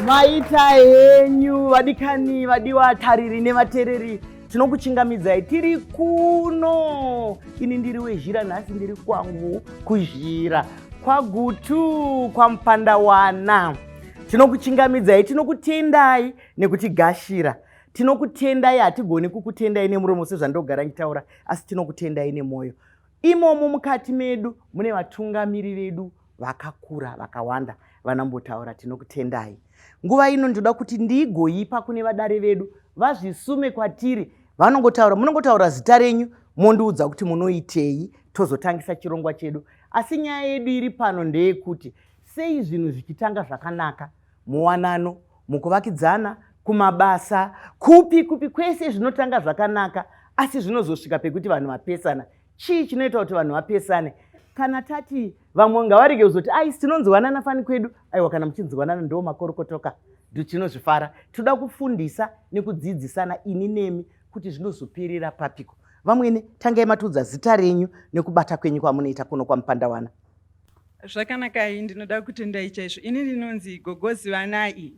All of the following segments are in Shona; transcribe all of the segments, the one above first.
Maita henyu vadikani vadiwa tariri nevatereri, tinokuchingamidzai tiri kuno. Ini ndiri wezhira, nhasi ndiri kwangu kuzhira kwagutu kwamupandawana. Tinokuchingamidzai, tinokutendai nekutigashira. Tinokutendai, hatigoni kukutendai nemuromo sezvandogara nditaura, asi tinokutendai nemwoyo. Imomo mukati medu mune vatungamiri vedu vakakura vakawanda vanambotaura, tinokutendai. Nguva ino ndoda kuti ndigoipa kune vadare vedu vazvisume kwatiri. Vanongotaura, munongotaura zita renyu, mondiudza kuti munoitei, tozotangisa chirongwa chedu. Asi nyaya yedu iri pano ndeyekuti sei zvinhu zvichitanga zvakanaka muwanano, mukuvakidzana, kumabasa, kupi kwese zvinotanga zvakanaka, asi zvinozosvika pekuti vanhu vapesana. Chii chinoita kuti vanhu vapesane? Kana tati vamwe ngavarege kuzoti aisi tinonzwanana fani kwedu, aiwa kana muchinzwanana ndo makorokotoka, tinozvifara. Toda kufundisa nekudzidzisana ini nemi kuti zvinozopirira papiko. Vamwene tangai matudza zita renyu nekubata kwenyu kwamunoita kuno kwamupandawana. Zvakanaka, ndinoda kutendai chaizvo. Ini ndinonzi Gogozi Vanai,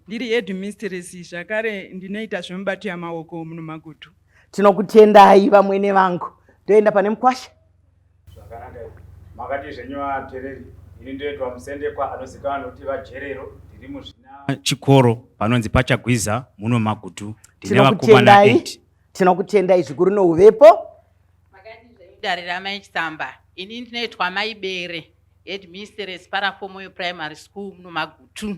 ndiri headmistress, zvakare ndinoita zvemubato yamaoko muno Magutu. Tinokutendai vamwene vangu. Toenda pane mukwasha. Zvakanaka, makati zvenyu vatereri, ini ndoitwa musendekwa anozikanwa kuti vajerero, ndiri muzvina chikoro panonzi Pachagwiza muno Magutu. Tinokutendai zvikuru nouvepo. Makati zvenyu dare ramai Chitsamba, ini ndinoitwa Maibere, headmistress Parafomoyo Primary School muno Magutu.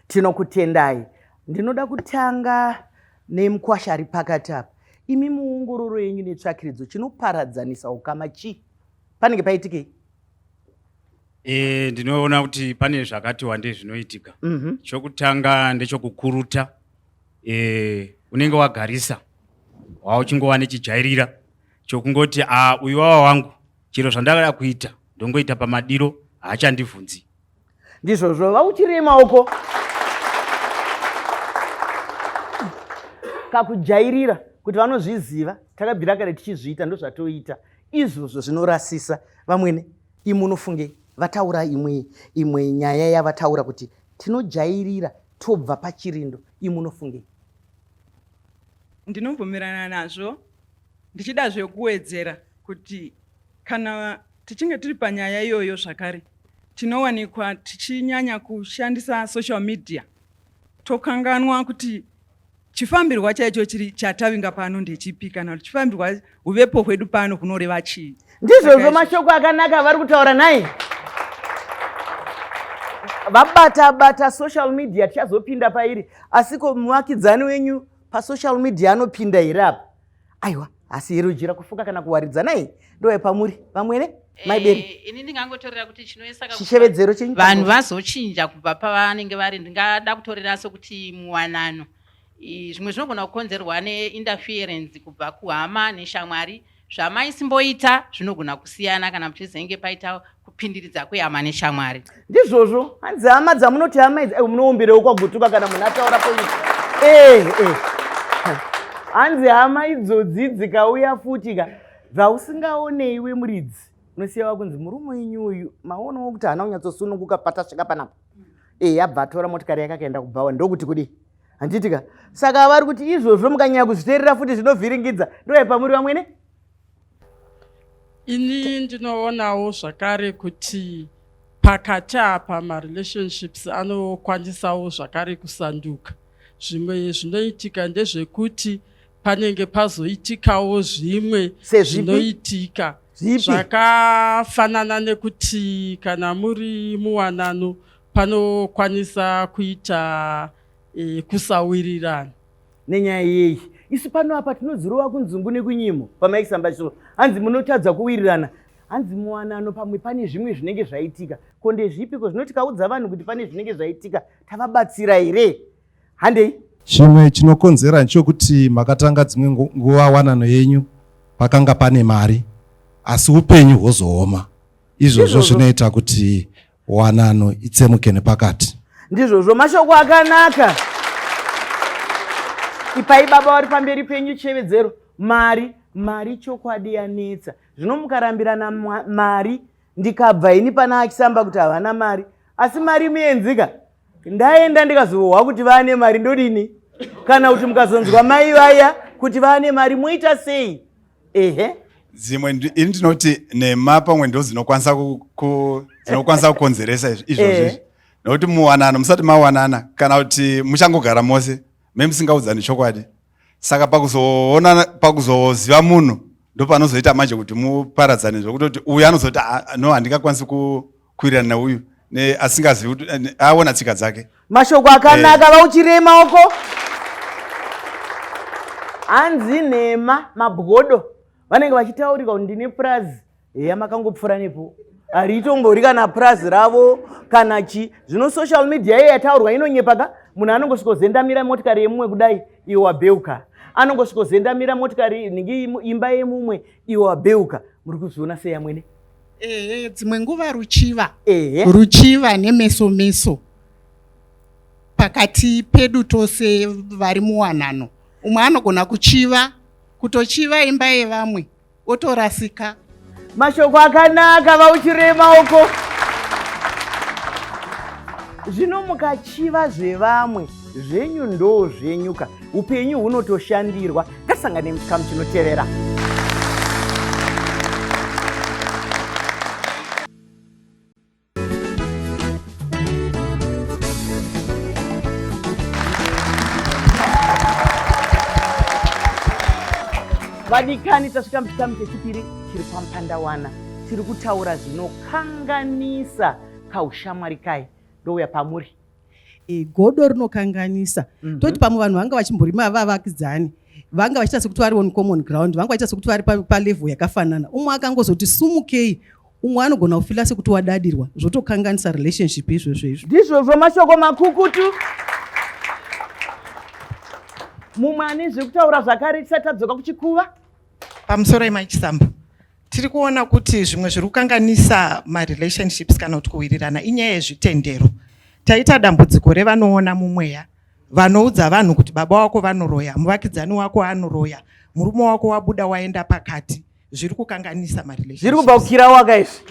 Tinokutendai. Ndinoda kutanga nemukwasha ari pakati apa. Imi muongororo yenyu netsvakiridzo chinoparadzanisa ukama chii? Panenge paitikei? Ndinoona kuti pane zvakati wandei zvinoitika. Chokutanga ndechokukuruta. Unenge wagarisa wauchingova nechijairira chokungoti uyu wawa wangu, chiro zvandakada kuita ndongoita pamadiro, haachandibvunzi. Ndizvozvo vauchiri maoko. Kakujairira kuti vanozviziva, takabvira kare tichizviita, ndozvatoita. Izvozvo zvinorasisa. Vamwene imunofungei? Vataura imwe nyaya yavataura kuti tinojairira tobva pachirindo, imunofungei? Ndinobvumirana nazvo, ndichida zvekuwedzera kuti kana tichinge tiri panyaya iyoyo zvakare, tinowanikwa tichinyanya kushandisa social media, tokanganwa kuti chifambirwa chaicho chiri chatavinga pano ndechipi, kana kuti chifambirwa uvepo hwedu pano hunoreva chii. Ndizvozvo mashoko akanaka vari kutaura naye. Vabata social media, tichazopinda pairi. Asi ko muvakidzani wenyu pasocial media anopinda here apa? Aiwa, asi irujira kufuka kana kuwaridzana iyi ndo pamuri. Vamwene Maibere, ini ndingangotorera kuti chinoisaka chishevedzero chenyu vanhu vazochinja kubva pavanenge vari. Ndingada kutorera sokuti muwanano zvimwe zvinogona kukonzerwa neinterference kubva kuhama neshamwari. Zvamaisimboita zvinogona kusiyana kana muchizenge paita kupindiridza kwehama neshamwari. Ndizvozvo, hanzi hama dzamunoti hama idzi munoomberewo kwagutuka kana munhu ataura penyu. Hanzi hama idzodzi dzikauya futika zvausingaonei we muridzi, unosiya kunzi murume wenyu uyu maonawo kuti hana kunyatsosununguka patasvika panapa. Yabva atora motikari yakaenda kubhawa, ndokuti kudi handitika. Saka vari kuti izvozvo mukanyanya kuzviteerera futi zvinovhiringidza. Ndo pamuri vamwene? Ini ndinoonawo zvakare kuti pakati apa marelationships anokwanisawo zvakare kusanduka. Zvimwe zvinoitika ndezvekuti panenge pazoitikawo zvimwe zvinoitika zvakafanana nekuti kana muri muwanano panokwanisa kuita kusawirirana. Nenyaya yeyi isu pano apa tinozirowa kunzungu nekunyimo pamaisamba chiro. Hanzi munotadza kuwirirana. Hanzi muwanano pamwe pane zvimwe zvinenge zvaitika. Konde zvipiko zvinoti kaudza vanhu kuti pane zvinenge zvaitika, tavabatsira here? Handei? Chimwe chinokonzera nchokuti makatanga dzimwe nguva wanano yenyu pakanga pane mari, asi upenyu hwozooma. Izvozvo zvinoita kuti wanano itsemuke nepakati. Ndizvozvo mashoko akanaka. Ipai baba vari pamberi penyu chevedzero. Mari mari chokwadi yanetsa. Zvino mukarambirana mari, ndikabva ini pana achisamba kuti havana mari, asi mari muenzika, ndaenda ndikazohwa kuti vane mari ndodini? Kana kuti mukazonzwa mai vaya kuti vane mari moita sei? Ehe. Dzimwe ini ndinoti nhema pamwe ndo dzinokwanisa kukonzeresa izvozvi. Nokuti muwanano musati mawanana kana kuti muchangogara mose memusingaudzani chokwadi. Saka pakuzoziva munhu ndo panozoita manje kuti muparadzane zvokutoti uyu anozoti no handingakwanisi kuwirirana neuyu asingazivi kuti aona tsika dzake. Mashoko akanaka vauchirei maoko. Hanzi nhema mabwodo vanenge vachitaurika kuti ndine purazi yamakangopfuura nepo. Haritombori kana purazi ravo kana chi. Zvino social media iye yataurwa inonyepaka. Munhu anongosvikozendamira motikari yemumwe kudai iwe wabeuka. Anongosvikozendamira motikari ningi imba yemumwe iwe wabeuka. Muri kuzviona sei amwene? Dzimwe nguva ruchiva nemeso pakati pedu tose vari muwanano. Umwe anogona kuchiva, kutochiva imba yevamwe otorasika. Mashoko akanaka vauchirei maoko. Zvino mukachiva zvevamwe zvenyu ndo zvenyuka, upenyu hunotoshandirwa. Ngatisangane muchikamu chinotevera. Vadikani, tasvika muchikamu chechipiri chiri pamupandawana. Tiri kutaura zvinokanganisa kaushamwari kai. Ndouya pamuri. Godo rinokanganisa. Toti pamwe vanhu vanga vachimbori vavakidzani. Vanga vachiita sekuti vari on common ground. Vanga vachiita sekuti vari palevel yakafanana. Umwe akangozoti sumukei. Umwe anogona kufila sekuti wadadirwa. Zvotokanganisa relationship izvozvo. Ndizvozvo mashoko makukutu. Mumwe ane zvekutaura zvakare tisati tadzoka kuchikuva. Pamusoro emachisamba tiri kuona kuti zvimwe zviri kukanganisa marelationships kana kuti kuwirirana inyaya yezvitendero. Taita dambudziko revanoona mumweya, vanoudza vanhu kuti baba wako vanoroya, muvakidzani wako anoroya, murume wako wabuda waenda pakati. Zviri kukanganisa marelationships. Zviri kubva kukira waka izvi.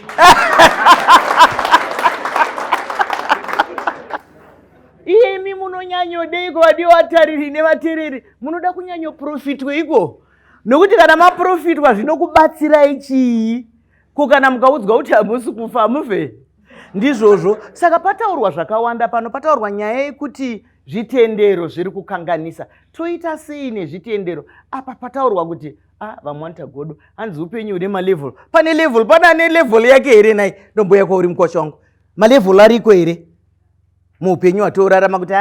Iyemi munonyanyodeiko vadiwa tariri nevatereri? Munoda kunyanyoprofitwa iko? Nokuti kana maprofitwa zvinokubatsirai chii? Kana mukaudzwa kuti hamusi kufa hamufe. Ndizvozvo. Saka pataurwa zvakawanda pano, pataurwa nyaya yekuti zvitendero zviri kukanganisa. Toita sei nezvitendero? Apa pataurwa kuti vamwe vanoita godo, hanzi upenyu hune malevel. Pane level, pana ne level yake here nai. Ndomboya kwauri mukosha wangu. Malevel ariko here? Muupenyu watorarama kuti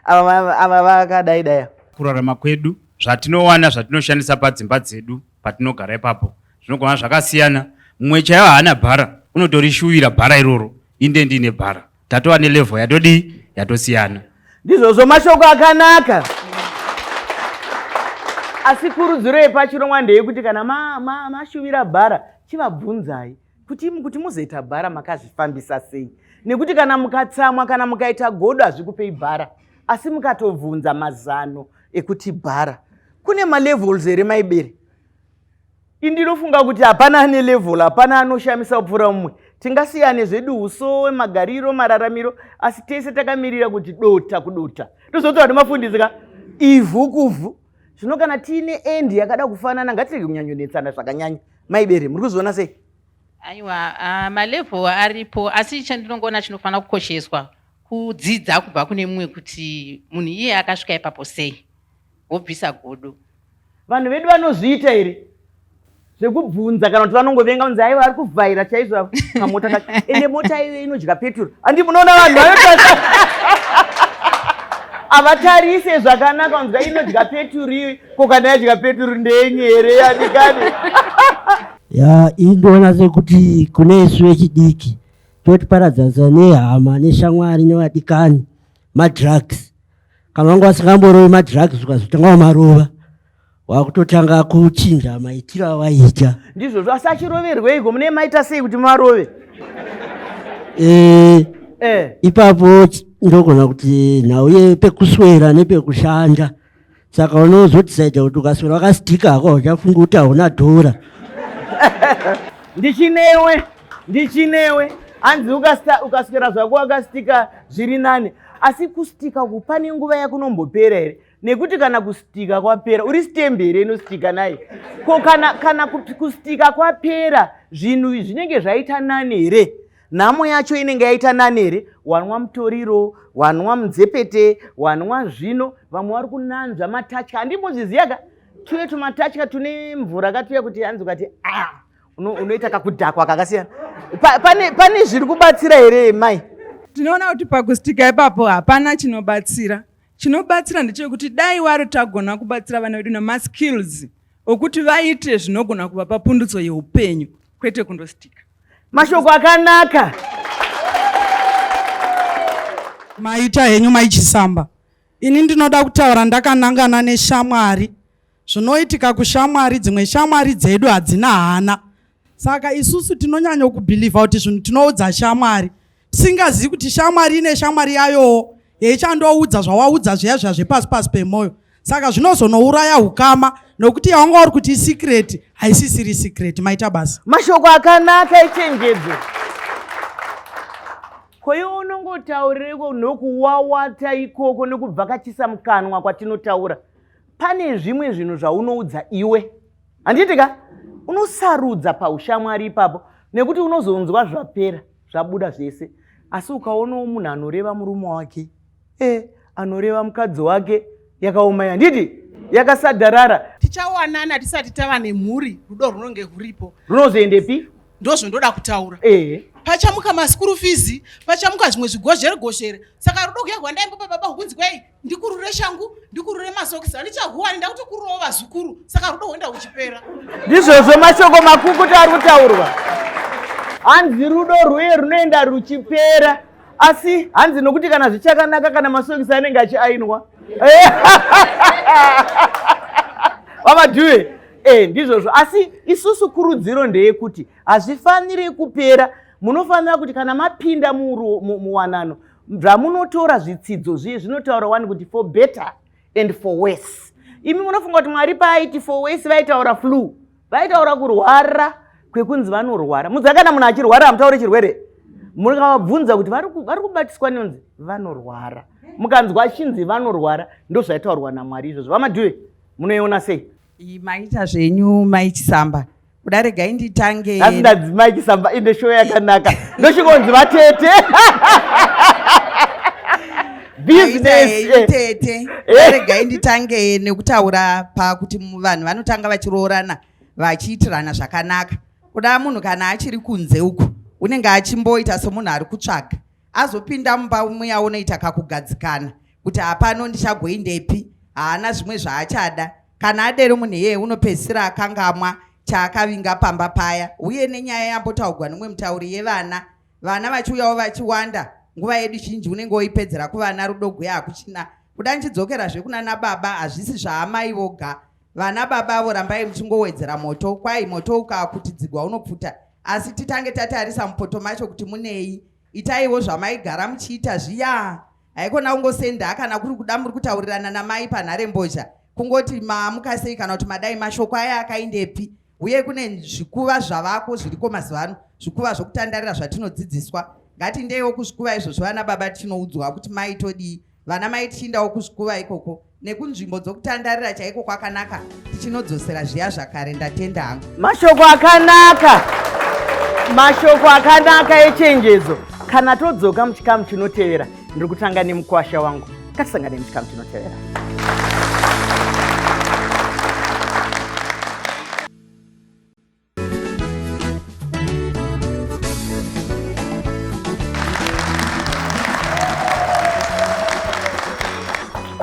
ava vakadai daya. Kurarama kwedu zvatinowana zvatinoshandisa padzimba dzedu patinogara ipapo zvinogona zvakasiyana. Mumwe chaiwo haana bhara, unotorishuwira bhara iroro, inde ndine bhara. Tatova nelevel yatosiyana. Ndizvozvo mashoko akanaka. Asi kurudziro yepachirongwa ndeyekuti kana mashuvira bhara chivabvunzai kuti muzoita bhara makazvifambisa sei. Nekuti kana mukatsamwa kana mukaita godo hazvikupei bhara, asi mukatobvunza mazano ekuti bhara kune malevels here maibere. Indinofunga kuti hapana ane level, hapana anoshamisa kupfuura mumwe. Tingasiyane zvedu uso, magariro, mararamiro, asi tese takamirira kuti dota kudota. Ndozoti vanhu mafundisika ivhu kuvhu. Zvino kana tiine endi yakada kufanana ngatirege kunyanyonetsana zvakanyanya. Maibere, muri kuzviona sei? Aiwa, malevel aripo, asi chandinongoona chinofanira kukosheswa kudzidza kubva kune mumwe kuti munhu iye akasvika ipapo sei, wobvisa godo. Vanhu vedu vanozviita here zvekubvunza kana kuti vanongovenga kunzi aiwa ari kuvhaira chaizvo pamota kacho ende mota iyo inodya peturu. Handi munoona vanhu havatarise zvakanaka kunzwa inodya peturu ko kana yadya peturu ndenye here yadikani. Ya indoona sekuti kune isu vechidiki totiparadzanisa nehama neshamwari nevadikani madrugs. Kana vanga vasingamborovi madrugs ukazotangawo marova wakutotanga kuchinja maitiro avaita. Ndizvozvo, asi achiroverweiko mune maita sei kuti marove? Ipapo ndogona kuti nhauye pekuswera nepekushanda saka unozodhisaidha kuti ukaswera wakasitikako uchafunga kuti hauna dhora. ndichinewe hanzi ukaswera zvako wakasitika zviri nani, asi kusitika ku pane nguva yakunombopera here, nekuti kana kusitika kwapera uri sitembe here inositika naye ko kana kusitika kwapera zvinhu zvinenge zvaita nani here, nhamo yacho inenge yaita nani here, wanwa mutoriro, wanwa munzepete, wanwa zvino, vamwe vari kunanzva matatya, handimbozviziya ka tuye tumatatya tune mvura katuya kuti hanzi ukati unoita kakudhakwa kakasiyana. Pane zviri kubatsira here mai? Tinoona kuti pakusitika ipapo hapana chinobatsira. Chinobatsira ndechekuti dai wari tagona kubatsira vana vedu namaskills okuti vaite zvinogona kuvapa pundutso yeupenyu kwete kundositika. Mashoko akanaka. Maita henyu maichisamba. Ini ndinoda kutaura ndakanangana neshamwari. Zvinoitika kushamwari, dzimwe shamwari dzedu hadzina hana. Saka isusu tinonyanya kubhilivha kuti zvinhu tinoudza shamwari. Tisingazivi kuti shamwari ine shamwari yayowo yeichandoudza zvawaudza zviya zvepasi pasi pemoyo. Saka zvinozonouraya ukama nokuti yawanga uri kuti isikireti haisisiri sikireti. Maita basa. Mashoko akanaka echenjedzo. Koyo unongotaureko nokuwawata ikoko nekubvakachisa mukanwa kwatinotaura. Pane zvimwe zvinhu zvaunoudza iwe. Handitika? Unosarudza paushamwari ipapo nekuti unozonzwa zvapera, zvabuda zvese. Asi ukaonawo munhu anoreva murume wake, anoreva mukadzi wake, yakaoma yanditi? Yakasadharara. Tichawanana tisati tava nemhuri, rudo runonge ruripo. Runozoendepi? Ndozvondoda kutaura. Pachamuka maskuru fizi, pachamuka zvimwe zvigozhere. Saka rudo kuyagwa ndaimbopa baba hukunzi kwei ndikurure shangu, ndikurure masokisi, handichahuwani ndakuti kururewo vazukuru. Saka rudo huenda huchipera. Ndizvozvo mashoko makukuti ari kutaurwa. Hanzi rudo rwuye runoenda ruchipera, asi hanzi nokuti kana zvichakanaka kana masokisi anenge achiainwa. Vamadhuwe, ndizvozvo. Asi isusu kurudziro ndeyekuti hazvifaniri kupera. Munofanira kuti kana mapinda muwanano, zvamunotora zvitsidzo zviye zvinotaura wani kuti for better and for worse. Imi munofunga kuti Mwari paaiti for worse vaitaura flu, vaitaura kurwara kwekunzi vanorwara. Mudzakana munhu achirwara hamutauri chirwere. Mukavabvunza kuti vari kubatiswa nenzi vanorwara, mukanzwa chinzi vanorwara, ndozvaitaurwa naMwari izvozvo. Vamadhuwe, munoiona sei? Maita zvenyu maichisamba. Kuda regai nditange. Asinadzi maichisamba ine show yakanaka. Ndoshikonzi vatete. Business. Tete. Regai nditange nekutaura pakuti vanhu vanotanga vachiroorana vachiitirana zvakanaka. Kuda munhu kana achiri kunze uku unenge achimboita somunhu ari kutsvaga. Azopinda mumba umwe unoita kakugadzikana kuti hapano ndichagoindepi, haana zvimwe zvaachada. Kana adere munhu yeye unopedzisira akangamwa chaakavinga pamba paya. Uye nenyaya yambotaurwa nomwe mutauri yevana, vana vachiuyawo vachiwanda, nguva yedu zhinji unenge woipedzera kuvana rudo guya hakuchina. Kuda ndichidzokerazve kuna nababa, hazvisi zvaamai voga. Vana baba vorambai muchingowedzera moto, kwai moto ukakutidzigwa unopfuta. Asi titange tatarisa mupoto macho kuti munei. Itaiwo zvamaigara muchiita zviya. Haikona kungosenda kana kuri kuda muri kutaurirana namai panhare mbozha. Kungoti maamuka sei kana kuti madai mashoko aya akaindepi. Uye kune zvikuva zvavako zviriko mazuva ano, zvikuva zvokutandarira zvatinodzidziswa. Ngatindewo kuzvikuva izvozvo vana baba tinoudzwa kuti maitodii. Vana mai tichiindawo kuzvikuva ikoko nekunzvimbo dzokutandarira chaiko kwakanaka, tichinodzosera zviya zvakare. Ndatenda hangu. Mashoko akanaka. Mashoko akanaka echenjedzo. Kana todzoka muchikamu chinotevera, ndiri kutanga nemukwasha wangu. Ngatisangane muchikamu chinotevera.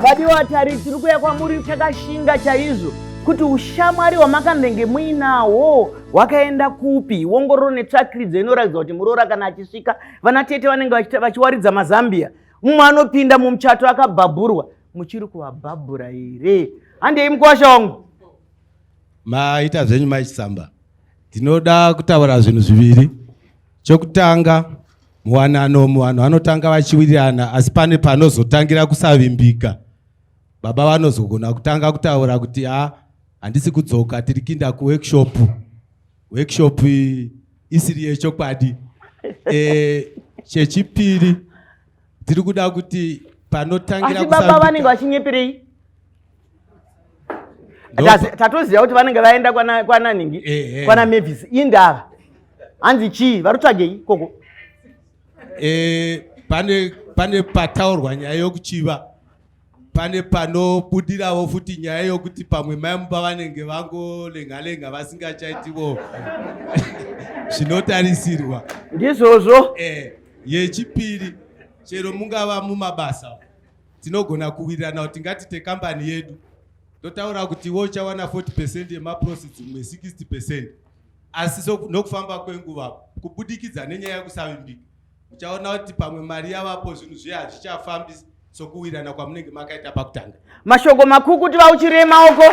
Vadiwa tari tiri kuya kwamuri chakashinga chaizvo kuti ushamwari hwamakandenge muinawo hwakaenda kupi. Ongororo netsvakiridza inoratidza kuti muroora kana achisvika vana tete vanenge vachiwaridza mazambia, mumwe anopinda mumuchato akabhabhurwa. Muchiri kuvabhabhura here? Handei mukwasha wangu. Maita zvenyu maichisamba. Ndinoda kutaura zvinhu zviviri. Chokutanga, muwanano vanhu vanotanga vachiwirirana asi pane panozotangira kusavimbika. baba vanozogona kutanga kutaura kuti handisi kudzoka tiri kuenda kuworkshop. Workshop isiri yechokwadi. Chechipiri tiri kuda kuti panotangira asi baba vanenge vachinyepirei? Tatoziva kuti vanenge vaenda kwana ningi kwana Mavis indava hanzi chii varutsvagei koko? Pane pataurwa nyaya yokuchiva, pane panobudirawo futi nyaya yokuti pamwe maimba vanenge vangolenga-lenga vasingachaitiwo zvinotarisirwa ndizvozvo. Yechipiri, chero mungava mumabasa tinogona kuwirirana kuti ngatite kambani yedu totaura kuti wo uchawana 40% yemaprofits, mumwe 60%, asi nokufamba kwenguva kubudikidza nenyaya yekusavimbika uchaona kuti pamwe mari yavapo zvinhu zviya hazvichafambi sokuwirirana kwamunenge makaita pakutanga. Mashoko makuru kuti vauchire maoko,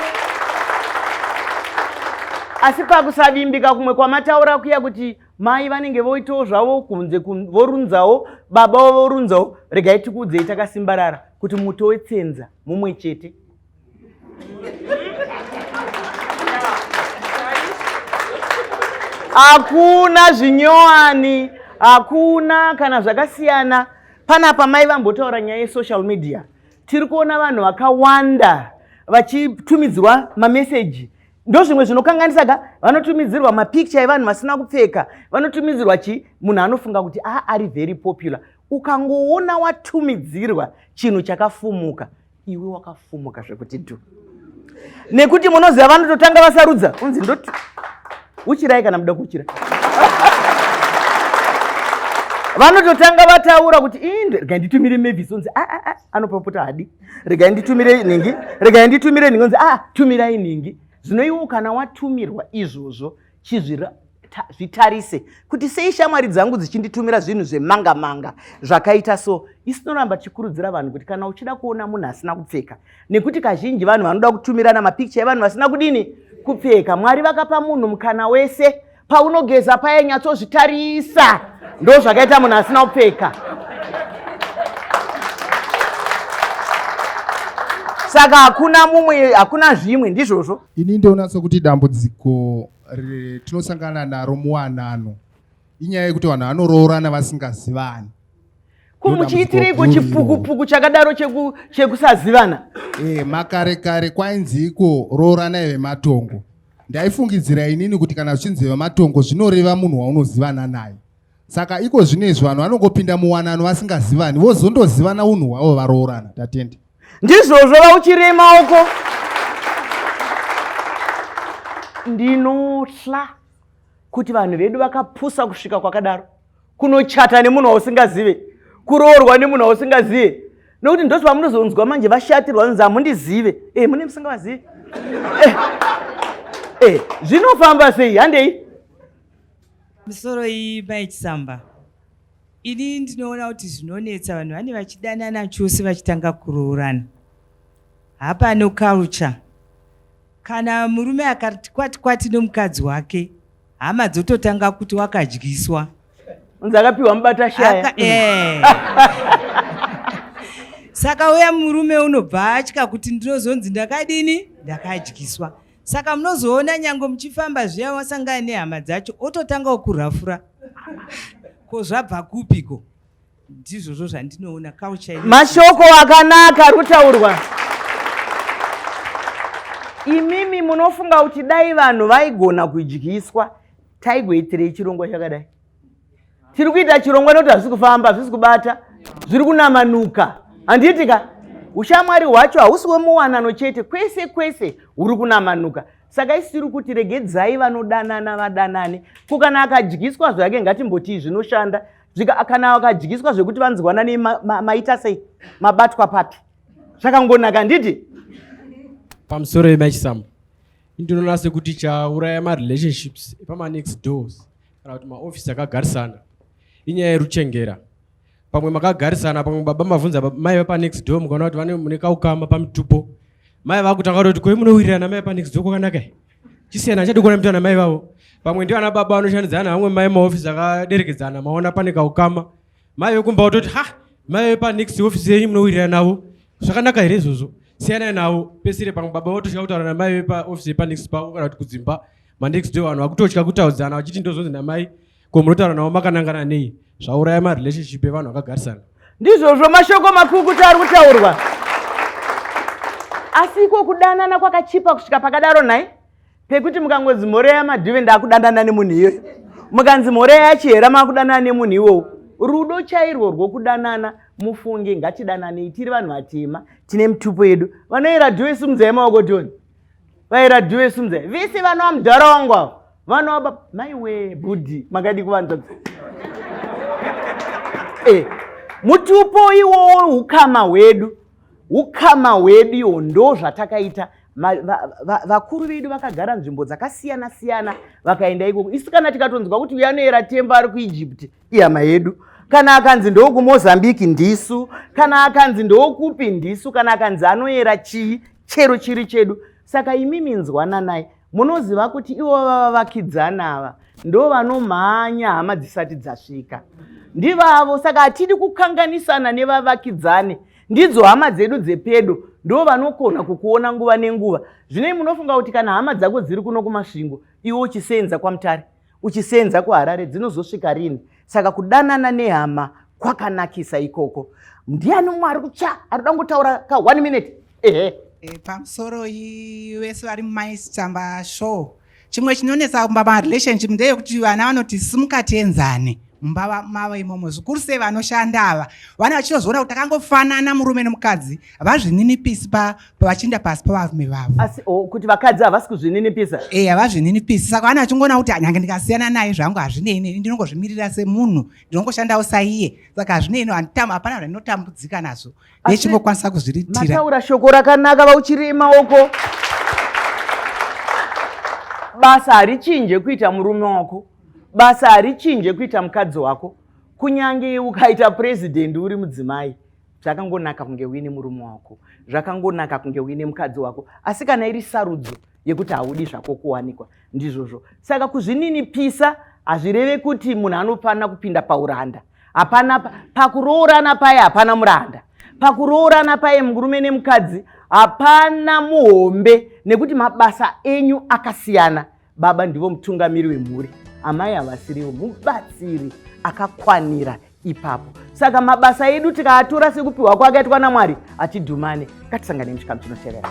asi pakusavimbika kumwe kwamataura kuya kuti mai vanenge voitawo zvavo kunze vorunzawo, baba vorunzawo. Regai tikuudzei takasimbarara kuti muto wetsenza mumwe chete. Hakuna zvinyowani, hakuna kana zvakasiyana. Panapa mai vambotaura nyaya yesocial media. Tiri kuona vanhu vakawanda vachitumidzirwa mameseji. Ndo zvimwe zvinokanganisaka, vanotumidzirwa mapicture evanhu vasina kupfeka, vanotumidzirwa munhu anofunga kuti ari very popular. Ukangoona watumidzirwa chinhu chakafumuka, iwe wakafumuka zvekuti tu. Nekuti munoziva vanototanga vasarudza, unzi ndoti uchirai kana muda kuchira. Vanototanga vataura kuti regai nditumire Mavis, unzi anopopota hadi. Regai nditumire ningi, regai nditumire ningi, unzi tumirai ningi. Zvinoiwo kana watumirwa izvozvo zvitarise kuti sei shamwari dzangu dzichinditumira zvinhu zvemanga-manga zvakaita so. Isinoramba chikurudzira vanhu kuti kana uchida kuona munhu asina kupfeka, nekuti kazhinji vanhu vanoda kutumirana mapicture evanhu vasina kudini kupfeka. Mwari vakapa munhu mukana wese, paunogeza paya nyatsozvitarisa, ndo zvakaita munhu asina kupfeka. Saka hakuna mumwe, hakuna zvimwe, ndizvozvo. Ini ndoona sokuti dambudziko tinosangana naro muwanano inyaya yekuti vanhu vanoroorana vasingazivani. Kumuchiitiriko chipukupuku chakadaro chekusazivana? Makare kwainziko rooranai vematongo. Ndaifungidzira inini kuti kana zvichinzi vematongo zvinoreva munhu waunozivana naye. Saka iko zvinezvi vanhu vanongopinda muwanano vasingazivani, vozondozivana unhu hwavo varoorana. Tatende. Ndizvozvo vauchire maoko. Ndinotla kuti vanhu vedu vakapusa kusvika kwakadaro, kunochata nemunhu wausingazive, kuroorwa nemunhu wausingazive. Nokuti ndoti pamunozonzwa manje vashatirwa nzi hamundizive. Mune musingavazive? Zvinofamba sei? Handei musoro iyi maichisamba. Ini ndinoona kuti zvinonetsa vanhu vane vachidanana chose vachitanga kuroorana. Hapano culture. Kana murume akati kwati nomukadzi wake, hama dzototanga kuti wakadyiswa. Unzi akapiwa mubatashaya. Saka uya murume unobva atya kuti ndinozonzi ndakadini, ndakadyiswa. Saka munozoona nyange muchifamba zviya wasangana nehama dzacho ototanga kurafura. Ko zvabva kupiko? Ndizvozvo zvandinoona culture. Mashoko akanaka rutaurwa. Imimi munofunga kuti dai vanhu vaigona kudyiswa, taigoitirei chirongwa chakadai? Tiri kuita chirongwa nekuti hazvisi kufamba, hazvisi kubata, zviri kunamanuka. Handiitika ushamwari hwacho hausi wemuwanano chete, kwese kwese huri kunamanuka. Saka isiri kuti regedzai vanodanana vadanane. Kukana akadyiswa zvake ngatimboti zvinoshanda. Kana akadyiswa zvekuti vanzwanane maita sei, mabatwa papi, zvakangonaka nditi. Pamusoro yemachisamba, ndinoona sekuti chauraya marelationships epama-next doors kana kuti maofisi akagarisana inyaya yeruchengera. Pamwe makagarisana, pamwe baba mavunza mai vepa-next door, mukaona kuti vane mune kaukama pamitupo. Mai vakutanga kuti koi munowirirana mai vepa-next door kwakanaka. Chisiyana chadi kuona mutana mai vavo. Pamwe ndio ana baba vanoshandidzana vamwe mai maofisi akaderekedzana, maona pane kaukama. Mai vekumba kutoti mai vepa-next office yenyu munowirirana navo. Zvakanaka here izvozvo? siyanai navo pesire pamwe baba vototya kutaura namai vepaofisi yepanext pavo kana kuti kudzimba manext door vanhu vakutotya kutaudzana vachiti ndozonzi namai ko munotaura navo makanangana nei zvauraya marelationship evanhu vakagarisana. Ndizvozvo mashoko makukuta ari kutaurwa. Asi iko kudanana kwakachipa kusvika pakadaro nhai, pekuti mukangozi mhore yamadhive ndakudanana nemunhu iyoyo, mukanzi mhore yachihera makudanana nemunhu iwowo, rudo chairwo rwokudanana mufunge ngatidananei tiri vanhu vatema tine mutupo yedu. Vanoira dhive sumudza yemaoko toni, vaira dhive sumudza vese vanova mudharongwa vanova maiwe budhi makadi kuvanza mutupo iwowo ukama hwedu. Ukama hwedu iwo ndo zvatakaita. Vakuru vedu vakagara nzvimbo dzakasiyana siyana vakaenda ikoko. Isu kana tikatonzwa kuti uya anoera temba ari kuIjipti ihama yedu, kana akanzi ndokumozambiki ndisu, kana akanzi ndokupi ndisu, kana akanzi anoera chii chero chiri chedu. Saka imimi nzwananai munoziva kuti ivo vavakidzana ava ndo vanomhanya hama dzisati dzasvika ndivavo. Saka hatidi kukanganisana nevavakidzane, ndidzo hama dzedu dzepedo ndo vanokona kukuona nguva nenguva. Zvinei munofunga kuti kana hama dzako dziri kuno kumasvingo iwe uchisenza kwaMutare uchisenza kuHarare dzinozosvika rini? Saka kudanana nehama kwakanakisa ikoko. Ndiani mumwe ari kutsva ari kuda kutaura ka 1 minute? Pamusoro vese vari mumaisitamba show, chimwe chinonetsa mumba marelationship ndeyekuti vana vanoti simuka tienzane mumba mavo imomo. Zvikuru sei vanoshanda ava vana vachitozoona kuti takangofanana murume nemukadzi havazvininipisi pavachiinda pasi pavarume vavo. Asi kuti vakadzi havasi kuzvininipisa? Havazvininipisi. Saka vana vachingoona kuti nyange ndikasiyana naye zvangu hazvinei, ndinongozvimirira semunhu, ndinongoshandawo saiye. Saka hazvinei, hapana zvandinotambudzika nazvo, nechingokwanisa kuzviritira. Mataura shoko rakanaka vauchiri maoko. Basa harichinje kuita murume wako, basa harichinje kuita mukadzi wako. Kunyange ukaita president uri mudzimai, zvakangonaka kunge uine murume wako, zvakangonaka kunge uine mukadzi wako. Asi kana iri sarudzo yekuti haudi zvako kuwanikwa, ndizvozvo. Saka kuzvininipisa hazvireve kuti munhu anofanira kupinda pauranda. Hapana, pakuroorana paye hapana muranda, pakuroorana paye murume nemukadzi hapana muhombe, nekuti mabasa enyu akasiyana. Baba ndivo mutungamiri wemhuri, amai havasiriwo, mubatsiri akakwanira ipapo. Saka mabasa edu tikaatora sekupiwa kwakaitwa naMwari atidhumane. Ngatisangane muchikamu chinotevera.